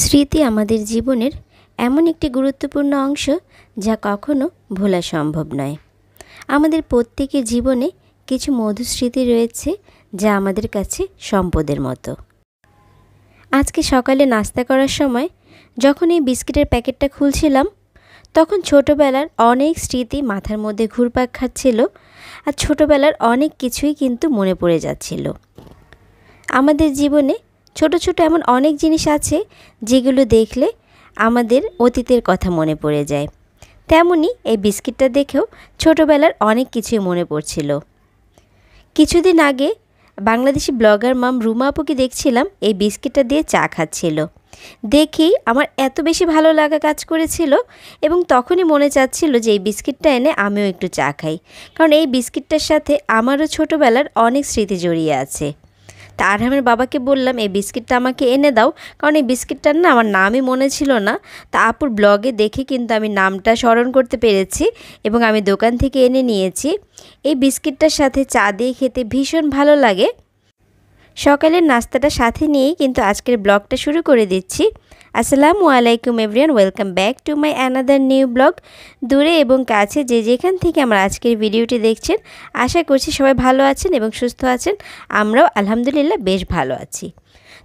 স্মৃতি আমাদের জীবনের এমন একটি গুরুত্বপূর্ণ অংশ যা কখনো ভোলা সম্ভব নয়। আমাদের প্রত্যেকের জীবনে কিছু মধুর স্মৃতি রয়েছে যা আমাদের কাছে সম্পদের মতো। আজকে সকালে নাস্তা করার সময় যখন এই বিস্কিটের প্যাকেটটা খুলছিলাম, তখন ছোটোবেলার অনেক স্মৃতি মাথার মধ্যে ঘুরপাক খাচ্ছিল, আর ছোটোবেলার অনেক কিছুই কিন্তু মনে পড়ে যাচ্ছিল। আমাদের জীবনে ছোট ছোট এমন অনেক জিনিস আছে যেগুলো দেখলে আমাদের অতীতের কথা মনে পড়ে যায়। তেমনি এই বিস্কিটটা দেখেও ছোটোবেলার অনেক কিছুই মনে পড়ছিল। কিছুদিন আগে বাংলাদেশি ব্লগার মাম রুমা আপুকে দেখছিলাম এই বিস্কিটটা দিয়ে চা খাচ্ছিল। দেখেই আমার এত বেশি ভালো লাগা কাজ করেছিল এবং তখনই মনে চাচ্ছিল যে এই বিস্কিটটা এনে আমিও একটু চা খাই, কারণ এই বিস্কিটটার সাথে আমারও ছোটোবেলার অনেক স্মৃতি জড়িয়ে আছে। তা আরহামের বাবাকে বললাম এই বিস্কিটটা আমাকে এনে দাও, কারণ এই বিস্কিটটার না আমার নামই মনে ছিল না। তা আপুর ব্লগে দেখে কিন্তু আমি নামটা স্মরণ করতে পেরেছি এবং আমি দোকান থেকে এনে নিয়েছি। এই বিস্কিটটার সাথে চা দিয়ে খেতে ভীষণ ভালো লাগে। সকালের নাস্তাটা সাথে নিয়েই কিন্তু আজকের ব্লগটা শুরু করে দিচ্ছি। আসসালামু আলাইকুম everyone, welcome back to my another new blog. দূরে এবং কাছে যে যেখান থেকে আমার আজকের ভিডিওটি দেখছেন, আশা করছি সবাই ভালো আছেন এবং সুস্থ আছেন। আমরাও আলহামদুলিল্লাহ বেশ ভালো আছি।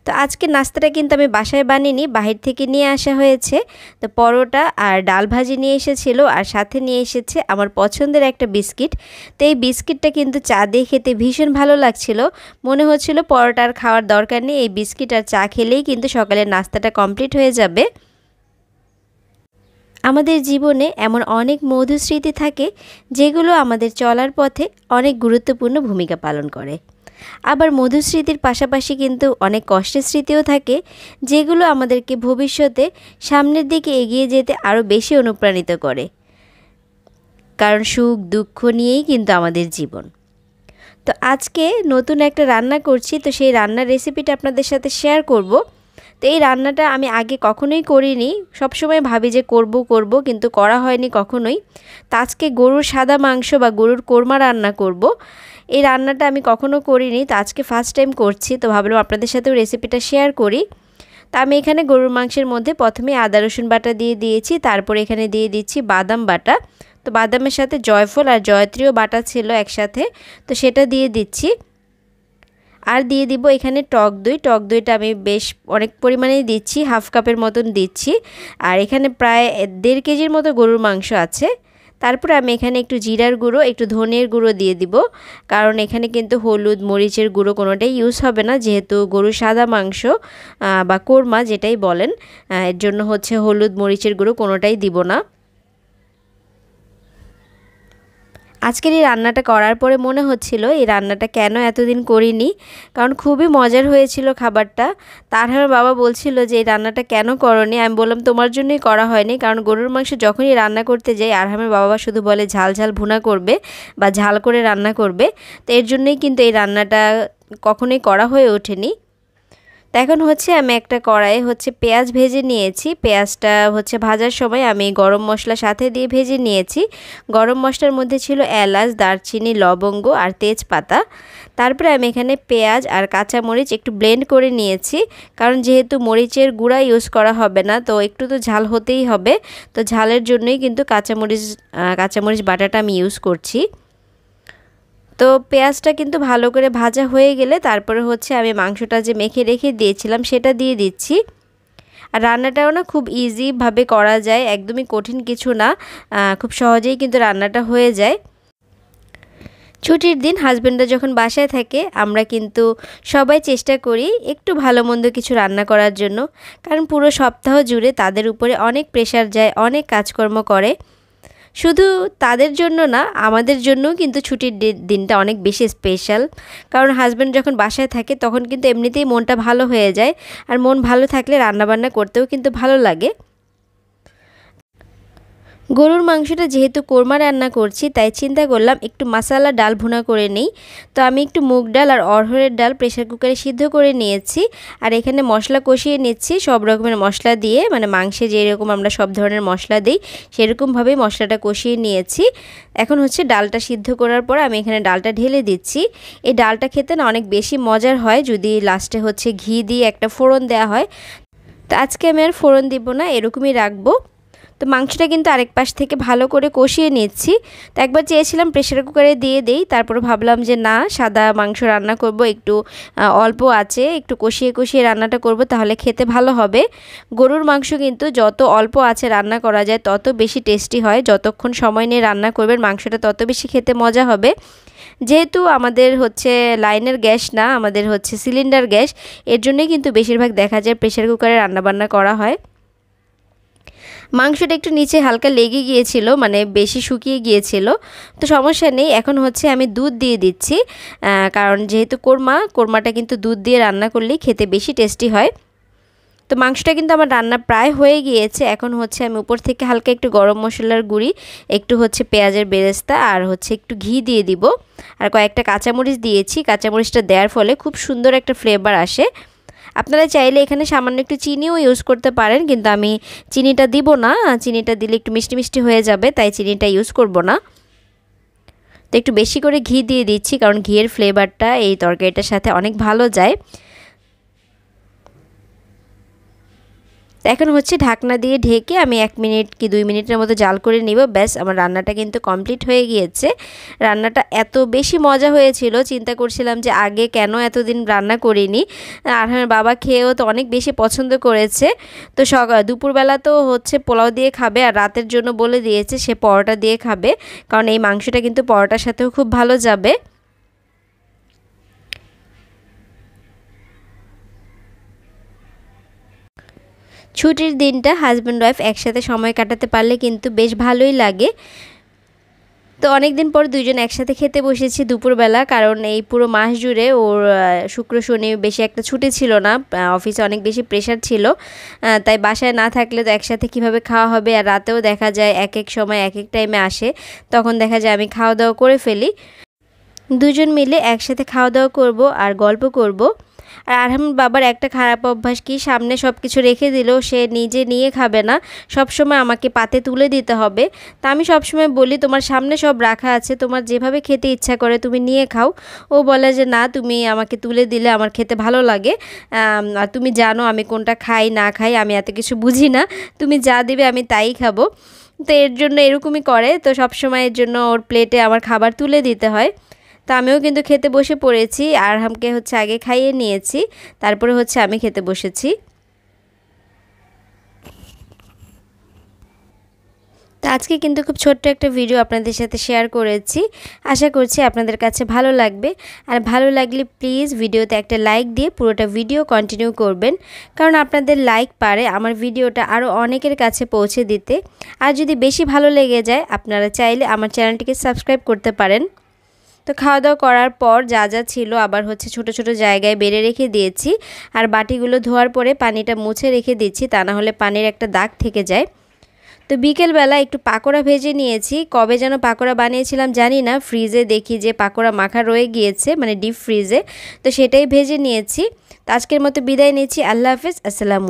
তো আজকে নাস্তাটা কিন্তু আমি বাসায় বানিয়ে বাহির থেকে নিয়ে আসা হয়েছে। তো পরোটা আর ডাল ভাজি নিয়ে এসেছিল, আর সাথে নিয়ে এসেছে আমার পছন্দের একটা বিস্কিট। তো এই বিস্কিটটা কিন্তু চা দিয়ে খেতে ভীষণ ভালো লাগছিল। মনে হচ্ছিল পরোটা আর খাওয়ার দরকার নেই, এই বিস্কিট আর চা খেলেই কিন্তু সকালের নাস্তাটা কমপ্লিট হয়ে যাবে। আমাদের জীবনে এমন অনেক মধুর স্মৃতি থাকে যেগুলো আমাদের চলার পথে অনেক গুরুত্বপূর্ণ ভূমিকা পালন করে। আবার মধুর স্মৃতির পাশাপাশি কিন্তু অনেক কষ্টের স্মৃতিও থাকে যেগুলো আমাদেরকে ভবিষ্যতে সামনের দিকে এগিয়ে যেতে আরও বেশি অনুপ্রাণিত করে, কারণ সুখ দুঃখ নিয়েই কিন্তু আমাদের জীবন। তো আজকে নতুন একটা রান্না করছি, তো সেই রান্নার রেসিপিটা আপনাদের সাথে শেয়ার করব। তো এই রান্নাটা আমি আগে কখনোই করিনি, সবসময় ভাবি যে করব কিন্তু করা হয়নি কখনোই। তো আজকে গরুর সাদা মাংস বা গরুর কোরমা রান্না করব। এই রান্নাটা আমি কখনো করিনি, তো আজকে ফার্স্ট টাইম করছি, তো ভাবলাম আপনাদের সাথেও রেসিপিটা শেয়ার করি। তো আমি এখানে গরুর মাংসের মধ্যে প্রথমে আদা রসুন বাটা দিয়ে দিয়েছি, তারপরে এখানে দিয়ে দিচ্ছি বাদাম বাটা। তো বাদামের সাথে জয়ফল আর জয়ত্রীও বাটা ছিল একসাথে, তো সেটা দিয়ে দিচ্ছি। আর দিয়ে দিব এখানে টক দই। টক দইটা আমি বেশ অনেক পরিমাণেই দিচ্ছি, হাফ কাপের মতন দিচ্ছি। আর এখানে প্রায় 1.5 কেজির মতো গরুর মাংস আছে। তারপরে আমি এখানে একটু জিরার গুঁড়ো, একটু ধনিয়ার গুঁড়ো দিয়ে দিব, কারণ এখানে কিন্তু হলুদ মরিচের গুঁড়ো কোনোটাই ইউজ হবে না, যেহেতু গরুর সাদা মাংস বা কোরমা যেটাই বলেন, এর জন্য হচ্ছে হলুদ মরিচের গুঁড়ো কোনোটাই দিব না। আজকের এই রান্নাটা করার পরে মনে হচ্ছিল এই রান্নাটা কেন এতদিন করিনি, কারণ খুবই মজার হয়েছিল খাবারটা। তার আমার বাবা বলছিল যে এই রান্নাটা কেন করনি। আমি বললাম তোমার জন্যই করা হয়নি, কারণ গরুর মাংস যখনই রান্না করতে যাই আরহামের বাবা শুধু বলে ঝাল ঝাল ভুনা করবে বা ঝাল করে রান্না করবে, তো এর জন্যই কিন্তু এই রান্নাটা কখনোই করা হয়ে ওঠেনি। তো এখন হচ্ছে আমি একটা কড়াইয়ে হচ্ছে পেঁয়াজ ভেজে নিয়েছি। পেঁয়াজটা হচ্ছে ভাজার সময় আমি গরম মশলা সাথে দিয়ে ভেজে নিয়েছি। গরম মশলার মধ্যে ছিল এলাচ, দারচিনি, লবঙ্গ আর তেজপাতা। তারপরে আমি এখানে পেঁয়াজ আর কাঁচামরিচ একটু ব্লেন্ড করে নিয়েছি, কারণ যেহেতু মরিচের গুঁড়া ইউজ করা হবে না, তো একটু তো ঝাল হতেই হবে। তো ঝালের জন্যই কিন্তু কাঁচামরিচ বাটাটা আমি ইউজ করছি। তো পেঁয়াজটা কিন্তু ভালো করে ভাজা হয়ে গেলে তারপরে হচ্ছে আমি মাংসটা যে মেখে রেখে দিয়েছিলাম সেটা দিয়ে দিচ্ছি। আর রান্নাটাও না খুব ইজিভাবে করা যায়, একদমই কঠিন কিছু না, খুব সহজেই কিন্তু রান্নাটা হয়ে যায়। ছুটির দিন হাজব্যান্ডরা যখন বাসায় থাকে আমরা কিন্তু সবাই চেষ্টা করি একটু ভালো মন্দ কিছু রান্না করার জন্য, কারণ পুরো সপ্তাহ জুড়ে তাদের উপরে অনেক প্রেশার যায়, অনেক কাজকর্ম করে। শুধু তাদের জন্য না, আমাদের জন্যও কিন্তু ছুটির দিনটা অনেক বেশি স্পেশাল, কারণ হাজব্যান্ড যখন বাসায় থাকে তখন কিন্তু এমনিতেই মনটা ভালো হয়ে যায়, আর মন ভালো থাকলে রান্নাবান্না করতেও কিন্তু ভালো লাগে। গরুর মাংসটা যেহেতু কোরমা রান্না করছি, তাই চিন্তা করলাম একটু মশলা ডাল ভুনা করে নিই। তো আমি একটু মুগ ডাল আর অড়হরের ডাল প্রেসার কুকারে সিদ্ধ করে নিয়েছি, আর এখানে মশলা কষিয়ে নিচ্ছি সব রকমের মশলা দিয়ে, মানে মাংসে যেরকম আমরা সব ধরনের মশলা দিই সেরকমভাবেই মশলাটা কষিয়ে নিয়েছি। এখন হচ্ছে ডালটা সিদ্ধ করার পর আমি এখানে ডালটা ঢেলে দিচ্ছি। এই ডালটা খেতে না অনেক বেশি মজার হয় যদি লাস্টে হচ্ছে ঘি দিয়ে একটা ফোড়ন দেওয়া হয়, তো আজকে আমি আর ফোড়ন দিব না, এরকমই রাখবো। তো মাংসটা কিন্তু আরেক পাশ থেকে ভালো করে কষিয়ে নিচ্ছি। তো একবার চেয়েছিলাম প্রেশার কুকারে দিয়ে দেই, তারপর ভাবলাম যে না, সাদা মাংস রান্না করব, একটু অল্প আছে একটু কষিয়ে কষিয়ে রান্নাটা করব, তাহলে খেতে ভালো হবে। গরুর মাংস কিন্তু যত অল্প আছে রান্না করা যায় তত বেশি টেস্টি হয়। যতক্ষণ সময় নিয়ে রান্না করবেন মাংসটা তত বেশি খেতে মজা হবে। যেহেতু আমাদের হচ্ছে লাইনের গ্যাস না, আমাদের হচ্ছে সিলিন্ডার গ্যাস, এর জন্যই কিন্তু বেশিরভাগ দেখা যায় প্রেশার কুকারে রান্নাবান্না করা হয়। মাংসটা একটু নিচে হালকা লেগে গিয়েছিল, মানে বেশি শুকিয়ে গিয়েছিল, তো সমস্যা নেই। এখন হচ্ছে আমি দুধ দিয়ে দিচ্ছি, কারণ যেহেতু কোরমাটা কিন্তু দুধ দিয়ে রান্না করলেই খেতে বেশি টেস্টি হয়। তো মাংসটা কিন্তু আমার রান্না প্রায় হয়ে গিয়েছে। এখন হচ্ছে আমি উপর থেকে হালকা একটু গরম মশলার গুঁড়ি, একটু হচ্ছে পেঁয়াজের বেরেস্তা আর হচ্ছে একটু ঘি দিয়ে দিব, আর কয়েকটা কাঁচামরিচ দিয়েছি। কাঁচামরিচটা দেওয়ার ফলে খুব সুন্দর একটা ফ্লেভার আসে। আপনারা চাইলে এখানে সামান্য একটু চিনিও ইউজ করতে পারেন, কিন্তু আমি চিনিটা দিব না, চিনিটা দিলে একটু মিষ্টি মিষ্টি হয়ে যাবে, তাই চিনিটা ইউজ করব না। তো একটু বেশি করে ঘি দিয়ে দিচ্ছি, কারণ ঘিয়ের ফ্লেভারটা এই তরকারিটার সাথে অনেক ভালো যায়। তো এখন হচ্ছে ঢাকনা দিয়ে ঢেকে আমি 1 মিনিট কি 2 মিনিটের মতো জাল করে নিব। ব্যাস, আমার রান্নাটা কিন্তু কমপ্লিট হয়ে গিয়েছে। রান্নাটা এত বেশি মজা হয়েছিল, চিন্তা করছিলাম যে আগে কেন এতদিন রান্না করিনি। আর আমার বাবা খেয়েও তো অনেক বেশি পছন্দ করেছে। তো দুপুরবেলা তো হচ্ছে পোলাও দিয়ে খাবে, আর রাতের জন্য বলে দিয়েছে সে পরোটা দিয়ে খাবে, কারণ এই মাংসটা কিন্তু পরোটার সাথেও খুব ভালো যাবে। ছুটির দিনটা হাজব্যান্ড ওয়াইফ একসাথে সময় কাটাতে পারলে কিন্তু বেশ ভালোই লাগে। তো অনেক দিন পর দুইজন একসাথে খেতে বসেছি দুপুরবেলা, কারণ এই পুরো মাস জুড়ে ওর শুক্র শনি বেশি একটা ছুটি ছিল না, অফিসে অনেক বেশি প্রেশার ছিল, তাই বাসায় না থাকলে তো একসাথে কিভাবে খাওয়া হবে। আর রাতেও দেখা যায় এক এক সময় এক এক টাইমে আসে, তখন দেখা যায় আমি খাওয়া দাওয়া করে ফেলি। দুজন মিলে একসাথে খাওয়া দাওয়া করব আর গল্প করব। আর আরহাম বাবার একটা খারাপ অভ্যাস কি, সামনে সব কিছু রেখে দিলেও সে নিজে নিয়ে খাবে না, সব সময় আমাকে পাতে তুলে দিতে হবে। তা আমি সবসময় বলি তোমার সামনে সব রাখা আছে, তোমার যেভাবে খেতে ইচ্ছা করে তুমি নিয়ে খাও। ও বলে যে না, তুমি আমাকে তুলে দিলে আমার খেতে ভালো লাগে, আর তুমি জানো আমি কোনটা খাই না খাই, আমি এত কিছু বুঝি না, তুমি যা দিবে আমি তাই খাবো। তো এর জন্য এরকমই করে, তো সবসময় এর জন্য ওর প্লেটে আমার খাবার তুলে দিতে হয়। তো আমিও কিন্তু খেতে বসে পড়েছি, আরহামকে হচ্ছে আগে খাইয়ে নিয়েছি, তারপরে হচ্ছে আমি খেতে বসেছি। তো আজকে কিন্তু খুব ছোট্ট একটা ভিডিও আপনাদের সাথে শেয়ার করেছি, আশা করছি আপনাদের কাছে ভালো লাগবে। আর ভালো লাগলে প্লিজ ভিডিওতে একটা লাইক দিয়ে পুরোটা ভিডিও কন্টিনিউ করবেন, কারণ আপনাদের লাইক পারে আমার ভিডিওটা আরও অনেকের কাছে পৌঁছে দিতে। আর যদি বেশি ভালো লেগে যায় আপনারা চাইলে আমার চ্যানেলটিকে সাবস্ক্রাইব করতে পারেন। তো খাওয়া দাওয়া করার পর যা যা ছিল আবার হচ্ছে ছোট ছোট জায়গায় বেড়ে রেখে দিয়েছি, আর বাটিগুলো ধোয়ার পরে পানিটা মুছে রেখে দিচ্ছি, তা না হলে পানির একটা দাগ থেকে যায়। তো বিকেলবেলা একটু পাকোড়া ভেজে নিয়েছি, কবে যেন পাকোড়া বানিয়েছিলাম জানি না, ফ্রিজে দেখি যে পাকোড়া মাখা রয়ে গিয়েছে, মানে ডিপ ফ্রিজে, তো সেটাই ভেজে নিয়েছি। তো আজকের মতো বিদায় নিচ্ছি, আল্লাহ হাফেজ, আসসালামু আলাইকুম।